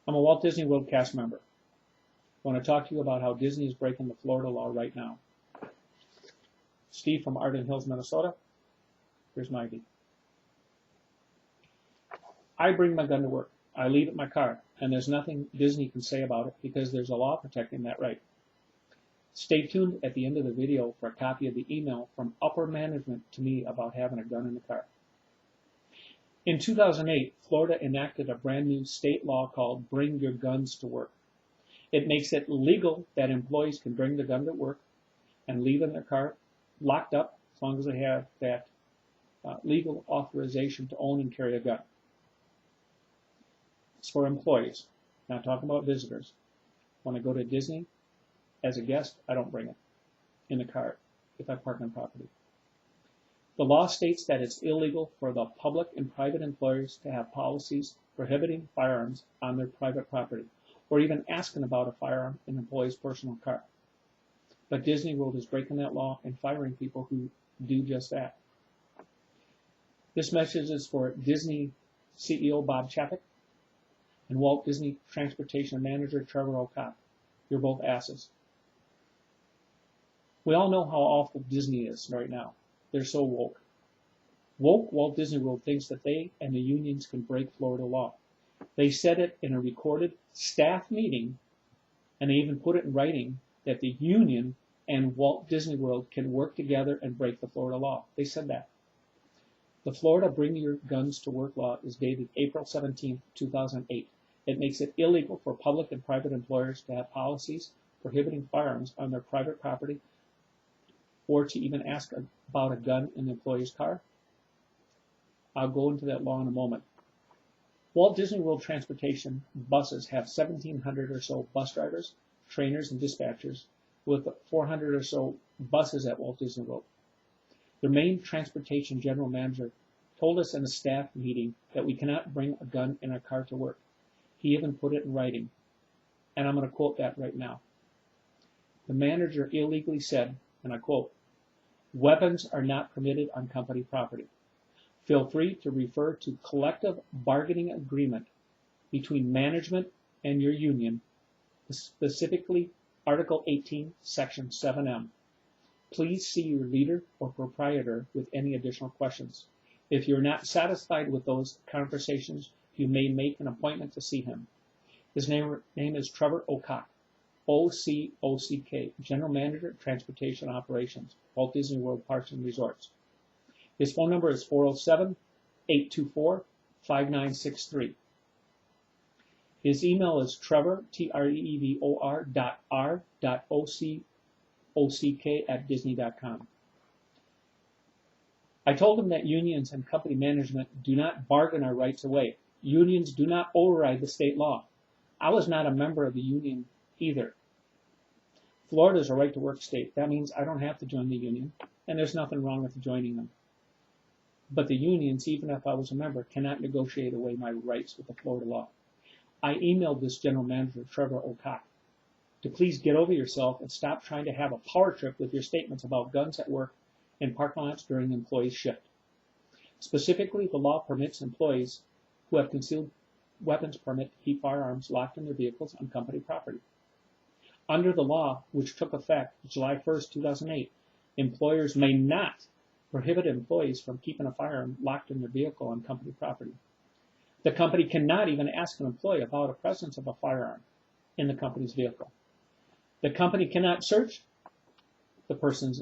I'm a Walt Disney World cast member. I want to talk to you about how Disney is breaking the Florida law right now. Steve from Arden Hills, Minnesota. Here's my ID. I bring my gun to work. I leave it in my car, and there's nothing Disney can say about it because there's a law protecting that right. Stay tuned at the end of the video for a copy of the email from upper management to me about having a gun in the car. In 2008, Florida enacted a brand new state law called Bring Your Guns to Work. It makes it legal that employees can bring the gun to work and leave in their car locked up as long as they have that legal authorization to own and carry a gun. It's for employees, not talking about visitors. When I go to Disney as a guest, I don't bring it in the car if I park on property. The law states that it's illegal for the public and private employers to have policies prohibiting firearms on their private property, or even asking about a firearm in an employee's personal car. But Disney World is breaking that law and firing people who do just that. This message is for Disney CEO Bob Chapek and Walt Disney Transportation Manager Trevor O'Cock. You're both asses. We all know how awful Disney is right now. They're so woke. Woke Walt Disney World thinks that they and the unions can break Florida law. They said it in a recorded staff meeting, and they even put it in writing that the union and Walt Disney World can work together and break the Florida law. They said that. The Florida Bring Your Guns to Work law is dated April 17, 2008. It makes it illegal for public and private employers to have policies prohibiting firearms on their private property or to even ask about a gun in the employee's car. I'll go into that law in a moment. Walt Disney World Transportation buses have 1,700 or so bus drivers, trainers, and dispatchers, with 400 or so buses at Walt Disney World. Their main transportation general manager told us in a staff meeting that we cannot bring a gun in our car to work. He even put it in writing, and I'm going to quote that right now. The manager illegally said, and I quote, "Weapons are not permitted on company property. Feel free to refer to collective bargaining agreement between management and your union, specifically Article 18, Section 7M. Please see your leader or proprietor with any additional questions. If you're not satisfied with those conversations, you may make an appointment to see him." His name is Trevor O'Cock, O-C-O-C-K, General Manager, Transportation Operations, Walt Disney World Parks and Resorts. His phone number is 407-824-5963. His email is Trevor, Trevor, .r.ock@disney.com. I told him that unions and company management do not bargain our rights away. Unions do not override the state law. I was not a member of the union either. Florida is a right-to-work state. That means I don't have to join the union, and there's nothing wrong with joining them. But the unions, even if I was a member, cannot negotiate away my rights with the Florida law. I emailed this general manager, Trevor O'Cock, to please get over yourself and stop trying to have a power trip with your statements about guns at work in parking lots during the employee's shift. Specifically, the law permits employees who have concealed weapons permit to keep firearms locked in their vehicles on company property. Under the law, which took effect July 1st, 2008, employers may not prohibit employees from keeping a firearm locked in their vehicle on company property. The company cannot even ask an employee about the presence of a firearm in the company's vehicle. The company cannot search the person's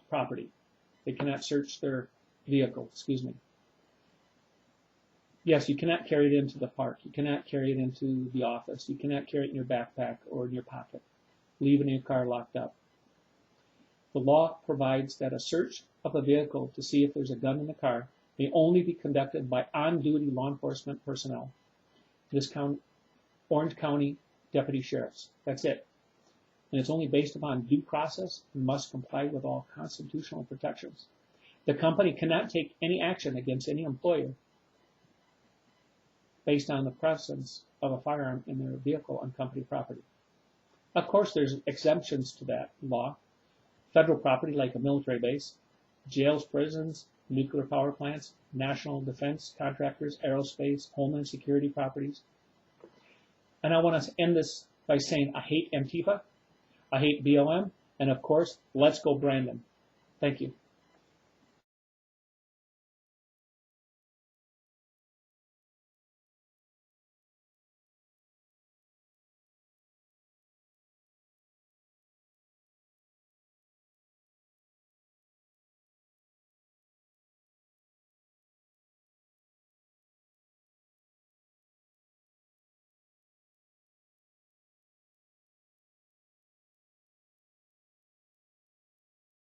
property. They cannot search their vehicle, Yes, you cannot carry it into the park. You cannot carry it into the office. You cannot carry it in your backpack or in your pocket. Leave it in your car locked up. The law provides that a search of a vehicle to see if there's a gun in the car may only be conducted by on-duty law enforcement personnel. This Orange County deputy sheriffs. That's it. And it's only based upon due process and must comply with all constitutional protections. The company cannot take any action against any employer based on the presence of a firearm in their vehicle on company property. Of course, there's exemptions to that law. Federal property like a military base, jails, prisons, nuclear power plants, national defense contractors, aerospace, homeland security properties. And I want to end this by saying I hate Antifa, I hate BLM, and of course, let's go Brandon. Thank you.